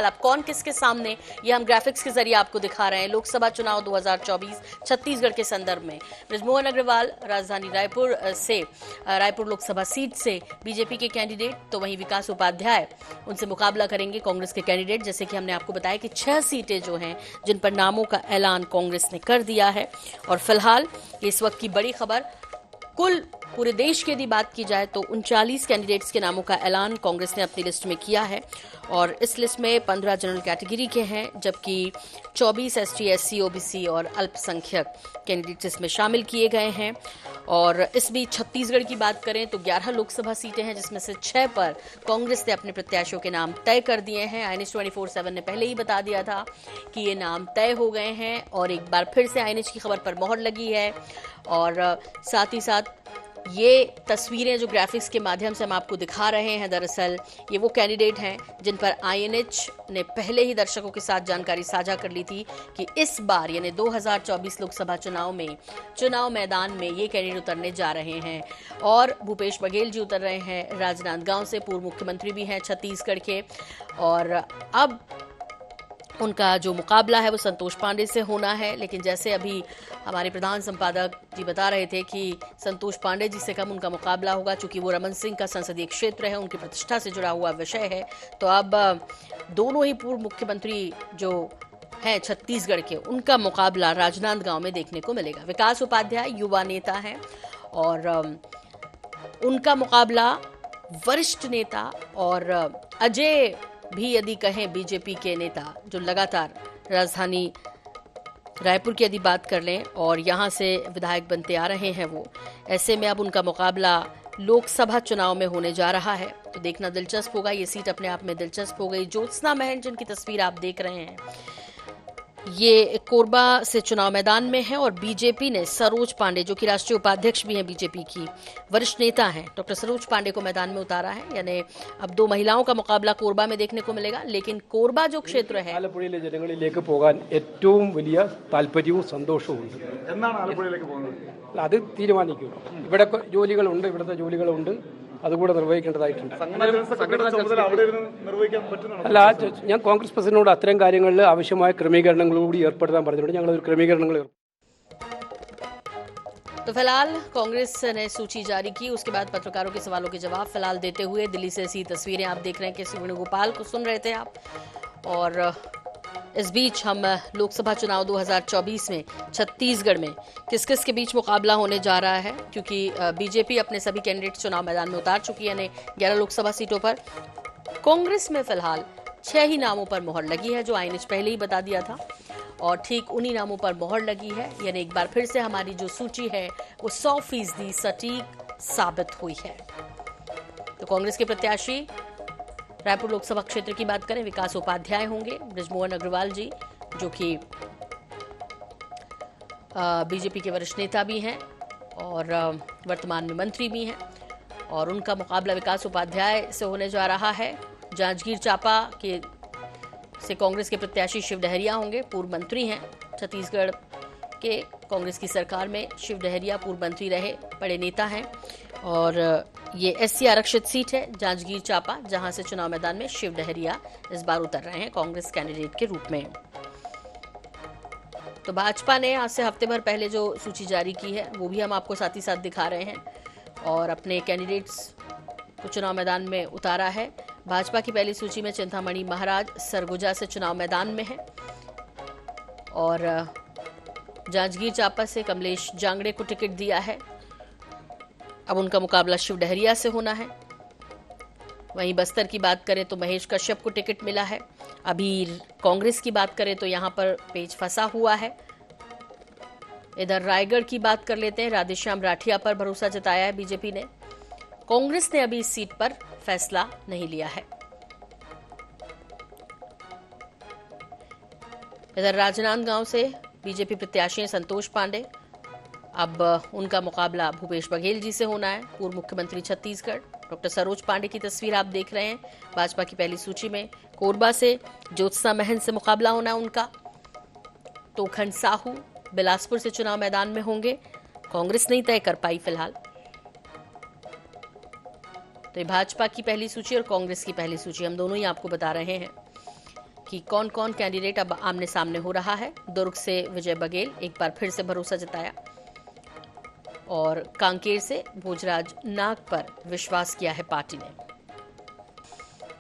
फिलहाल अब कौन किसके सामने, ये हम ग्राफिक्स के जरिए आपको दिखा रहे हैं। लोकसभा चुनाव 2024 छत्तीसगढ़ के संदर्भ में बृजमोहन अग्रवाल राजधानी रायपुर लोकसभा सीट से बीजेपी के कैंडिडेट, तो वहीं विकास उपाध्याय उनसे मुकाबला करेंगे कांग्रेस के कैंडिडेट। जैसे कि हमने आपको बताया कि 6 सीटें जो हैं जिन पर नामों का ऐलान कांग्रेस ने कर दिया है। और फिलहाल इस वक्त की बड़ी खबर, कुल पूरे देश की यदि बात की जाए तो 39 कैंडिडेट्स के नामों का ऐलान कांग्रेस ने अपनी लिस्ट में किया है। और इस लिस्ट में 15 जनरल कैटेगरी के हैं, जबकि 24 एसटी, एससी, ओबीसी और अल्पसंख्यक कैंडिडेट्स इसमें शामिल किए गए हैं। और इस बीच छत्तीसगढ़ की बात करें तो 11 लोकसभा सीटें हैं, जिसमें से 6 पर कांग्रेस ने अपने प्रत्याशियों के नाम तय कर दिए हैं। आईएनएच 24/7 ने पहले ही बता दिया था कि ये नाम तय हो गए हैं और एक बार फिर से आईएनएच की खबर पर मोहर लगी है। और साथ ही साथ ये तस्वीरें जो ग्राफिक्स के माध्यम से हम आपको दिखा रहे हैं, दरअसल ये वो कैंडिडेट हैं जिन पर आईएनएच ने पहले ही दर्शकों के साथ जानकारी साझा कर ली थी कि इस बार यानी 2024 लोकसभा चुनाव में चुनाव मैदान में ये कैंडिडेट उतरने जा रहे हैं। और भूपेश बघेल जी उतर रहे हैं राजनांदगांव से, पूर्व मुख्यमंत्री भी हैं छत्तीसगढ़ के। और अब उनका जो मुकाबला है वो संतोष पांडे से होना है, लेकिन जैसे अभी हमारे प्रधान संपादक जी बता रहे थे कि संतोष पांडे जी से कम उनका मुकाबला होगा, चूंकि वो रमन सिंह का संसदीय क्षेत्र है, उनकी प्रतिष्ठा से जुड़ा हुआ विषय है। तो अब दोनों ही पूर्व मुख्यमंत्री जो हैं छत्तीसगढ़ के, उनका मुकाबला राजनांदगांव में देखने को मिलेगा। विकास उपाध्याय युवा नेता हैं और उनका मुकाबला वरिष्ठ नेता और अजय भी यदि कहें बीजेपी के नेता जो लगातार राजधानी रायपुर की यदि बात कर लें और यहां से विधायक बनते आ रहे हैं वो, ऐसे में अब उनका मुकाबला लोकसभा चुनाव में होने जा रहा है। तो देखना दिलचस्प होगा, ये सीट अपने आप में दिलचस्प हो गई। ज्योत्सना महंत जिनकी तस्वीर आप देख रहे हैं, ये कोरबा से चुनाव मैदान में है और बीजेपी ने सरोज पांडे जो कि राष्ट्रीय उपाध्यक्ष भी हैं बीजेपी की, वरिष्ठ नेता हैं, डॉक्टर सरोज पांडे को मैदान में उतारा है। यानी अब 2 महिलाओं का मुकाबला कोरबा में देखने को मिलेगा। लेकिन कोरबा जो क्षेत्र है, ആലപ്പുഴയിലെ ജനങ്ങളിലേക്ക് പോകാൻ ഏറ്റവും വലിയ താല്പര്യവും സന്തോഷവും ഉണ്ട്. എന്നാണ് ആലപ്പുഴയിലേക്ക് പോകുന്നത്? അത് തീരുമാനിക്കും. ഇവിടെ ജോലികളുണ്ട്, ഇവിടുത്തെ ജോലികളുണ്ട്, അതുകൂടെ നിർവഹിക്കേണ്ടതായിട്ടുണ്ട്. സംഘടനാ ചുമതല അവിടെ ഇരുന്ന് നിർവഹിക്കാൻ പറ്റുന്നതാണ്. അല്ല, ഞാൻ കോൺഗ്രസ് പ്രസിഡന്റിനോട് അത്തരം കാര്യങ്ങളിൽ ആവശ്യമായ ക്രമീകരണങ്ങളോട് ഏർപ്പെടുത്താൻ പറഞ്ഞിട്ടുണ്ട്. ഞങ്ങൾ ഒരു ക്രമീകരണങ്ങൾ तो फिलहाल कांग्रेस ने सूची जारी की, उसके बाद पत्रकारों के सवालों के जवाब फिलहाल देते हुए दिल्ली से ऐसी तस्वीरें आप देख रहे हैं। केसी वेणुगोपाल को सुन रहे थे आप। और इस बीच हम लोकसभा चुनाव 2024 में छत्तीसगढ़ में किस किस के बीच मुकाबला होने जा रहा है, क्योंकि बीजेपी अपने सभी कैंडिडेट चुनाव मैदान में उतार चुकी है। यानी 11 लोकसभा सीटों पर कांग्रेस में फिलहाल 6 ही नामों पर मोहर लगी है, जो आईएनएच पहले ही बता दिया था। और ठीक उन्हीं नामों पर मोहर लगी है। यानी एक बार फिर से हमारी जो सूची है वो 100% सटीक साबित हुई है। तो कांग्रेस के प्रत्याशी रायपुर लोकसभा क्षेत्र की बात करें, विकास उपाध्याय होंगे, बृजमोहन अग्रवाल जी जो कि बीजेपी के वरिष्ठ नेता भी हैं और वर्तमान में मंत्री भी हैं। और उनका मुकाबला विकास उपाध्याय से होने जा रहा है। जांजगीर चांपा के से कांग्रेस के प्रत्याशी शिव डहरिया होंगे, पूर्व मंत्री हैं छत्तीसगढ़ के। कांग्रेस की सरकार में शिव डहरिया पूर्व मंत्री रहे, बड़े नेता हैं। और ये एससी आरक्षित सीट है जांजगीर चांपा, जहां से चुनाव मैदान में शिव डहरिया इस बार उतर रहे हैं कांग्रेस कैंडिडेट के रूप में। तो भाजपा ने आज से हफ्ते भर पहले जो सूची जारी की है वो भी हम आपको साथ ही साथ दिखा रहे हैं और अपने कैंडिडेट्स को चुनाव मैदान में उतारा है। भाजपा की पहली सूची में चिंतामणि महाराज सरगुजा से चुनाव मैदान में है और जांजगीर चांपा से कमलेश जांगड़े को टिकट दिया है। अब उनका मुकाबला शिव डहरिया से होना है। वहीं बस्तर की बात करें तो महेश कश्यप को टिकट मिला है। अभी कांग्रेस की बात करें तो यहां पर पेच फंसा हुआ है। इधर रायगढ़ की बात कर लेते हैं। राधेश्याम राठिया पर भरोसा जताया है बीजेपी ने। कांग्रेस ने अभी इस सीट पर फैसला नहीं लिया है। इधर राजनांदगांव से बीजेपी प्रत्याशी हैं संतोष पांडे। अब उनका मुकाबला भूपेश बघेल जी से होना है, पूर्व मुख्यमंत्री छत्तीसगढ़। डॉक्टर सरोज पांडे की तस्वीर आप देख रहे हैं भाजपा की पहली सूची में। कोरबा से ज्योत्सना महंत से मुकाबला होना है उनका। तोखंड साहू बिलासपुर से चुनाव मैदान में होंगे। कांग्रेस नहीं तय कर पाई फिलहाल। तो ये भाजपा की पहली सूची और कांग्रेस की पहली सूची हम दोनों ही आपको बता रहे हैं। कि कौन कौन कैंडिडेट अब आमने सामने हो रहा है। दुर्ग से विजय बघेल एक बार फिर से भरोसा जताया और कांकेर से भोजराज नाग पर विश्वास किया है पार्टी ने।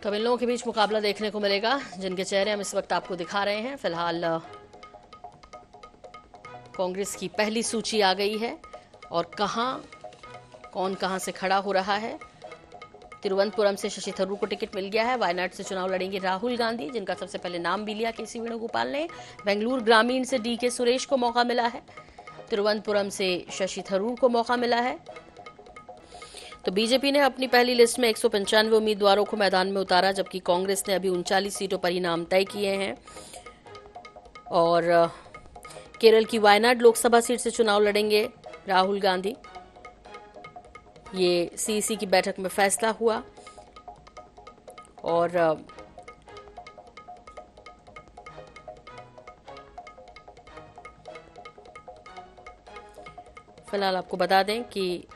तो इन लोगों के बीच मुकाबला देखने को मिलेगा, जिनके चेहरे हम इस वक्त आपको दिखा रहे हैं। फिलहाल कांग्रेस की पहली सूची आ गई है और कौन कहां से खड़ा हो रहा है। तिरुवनंतपुरम से शशि थरूर को टिकट मिल गया है। वायनाड से चुनाव लड़ेंगे राहुल गांधी, जिनका सबसे पहले नाम भी लिया केसी वेणुगोपाल ने। बेंगलुरु ग्रामीण से डीके सुरेश को मौका मिला है। तिरुवनंतपुरम से शशि थरूर को मौका मिला है। तो बीजेपी ने अपनी पहली लिस्ट में 195 उम्मीदवारों को मैदान में उतारा, जबकि कांग्रेस ने अभी 39 सीटों पर ही नाम तय किए हैं। और केरल की वायनाड लोकसभा सीट से चुनाव लड़ेंगे राहुल गांधी। ये सीईसी की बैठक में फैसला हुआ और फिलहाल आपको बता दें कि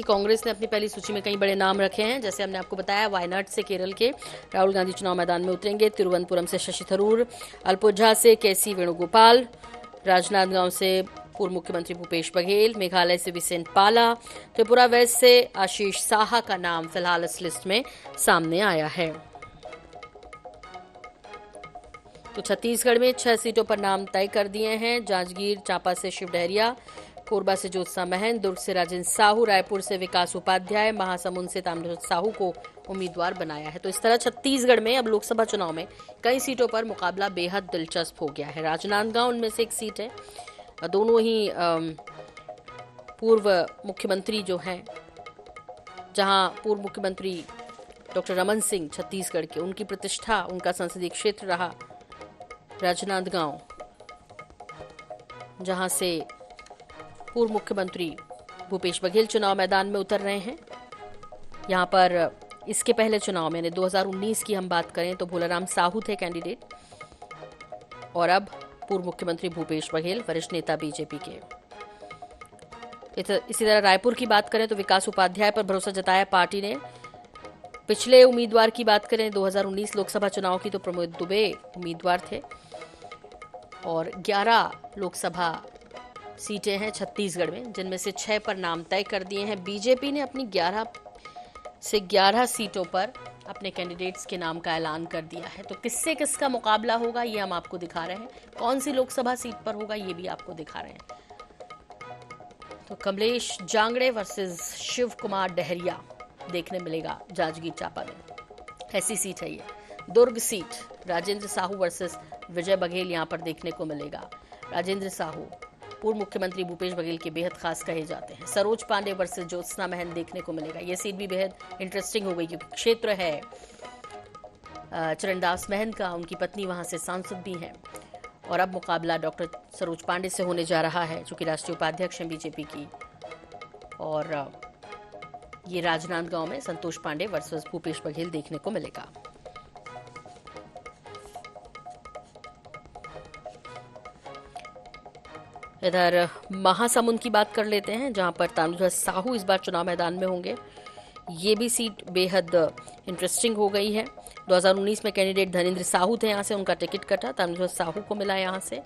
कांग्रेस ने अपनी पहली सूची में कई बड़े नाम रखे हैं। जैसे हमने आपको बताया, वायनाड से केरल के राहुल गांधी चुनाव मैदान में उतरेंगे। तिरुवनंतपुरम से शशि थरूर, अल्पुझा से केसी वेणुगोपाल, राजनांदगांव से पूर्व मुख्यमंत्री भूपेश बघेल, मेघालय से विसेंट पाला, त्रिपुरा वेस्ट से आशीष साहा का नाम फिलहाल इस लिस्ट में सामने आया है। तो छत्तीसगढ़ में 6 सीटों पर नाम तय कर दिए हैं। जांजगीर चांपा से शिव डहरिया, कोरबा से ज्योत्सना महंत, दुर्ग से राजेंद्र साहू, रायपुर से विकास उपाध्याय, महासमुंद से ताम्रध्वज साहू को उम्मीदवार बनाया है। तो इस तरह छत्तीसगढ़ में अब लोकसभा चुनाव में कई सीटों पर मुकाबला बेहद दिलचस्प हो गया है। राजनांदगांव उनमें से एक सीट है। दोनों ही पूर्व मुख्यमंत्री जो हैं, जहां पूर्व मुख्यमंत्री डॉक्टर रमन सिंह छत्तीसगढ़ के, उनकी प्रतिष्ठा, उनका संसदीय क्षेत्र रहा राजनांदगांव, जहां से पूर्व मुख्यमंत्री भूपेश बघेल चुनाव मैदान में उतर रहे हैं। यहां पर इसके पहले चुनाव में 2019 की हम बात करें तो भोलाराम साहू थे कैंडिडेट, और अब पूर्व मुख्यमंत्री भूपेश बघेल, वरिष्ठ नेता बीजेपी के। इसी तरह रायपुर की बात करें तो विकास उपाध्याय पर भरोसा जताया पार्टी ने। पिछले उम्मीदवार की बात करें 2019 लोकसभा चुनाव की तो प्रमोद दुबे उम्मीदवार थे, और 11 लोकसभा सीटें हैं छत्तीसगढ़ में, जिनमें से 6 पर नाम तय कर दिए हैं। बीजेपी ने अपनी 11 से 11 सीटों पर अपने कैंडिडेट्स के नाम का ऐलान कर दिया है। तो किससे किसका मुकाबला होगा ये हम आपको दिखा रहे हैं, कौन सी लोकसभा सीट पर होगा ये भी आपको दिखा रहे हैं। तो कमलेश जांगड़े वर्सेस शिव कुमार डहरिया देखने मिलेगा जांजगीर चांपा में, ऐसी सीट है ये। दुर्ग सीट राजेंद्र साहू वर्सेस विजय बघेल यहां पर देखने को मिलेगा। राजेंद्र साहू पूर्व मुख्यमंत्री भूपेश बघेल के बेहद खास कहे जाते हैं। सरोज पांडे वर्सेस ज्योत्सना महंत देखने को मिलेगा। यह सीट भी बेहद इंटरेस्टिंग हो गई, क्योंकि क्षेत्र है चरणदास महंत का, उनकी पत्नी वहां से सांसद भी हैं। और अब मुकाबला डॉक्टर सरोज पांडे से होने जा रहा है, जो कि राष्ट्रीय उपाध्यक्ष हैं बीजेपी की। और ये राजनांदगांव में संतोष पांडे वर्सेस भूपेश बघेल देखने को मिलेगा। इधर महासमुंद की बात कर लेते हैं, जहां पर ताम्रध्वज साहू इस बार चुनाव मैदान में होंगे। ये भी सीट बेहद इंटरेस्टिंग हो गई है। 2019 में कैंडिडेट धनेंद्र साहू थे, यहां से उनका टिकट कटा, ताम्रध्वज साहू को मिला यहां से।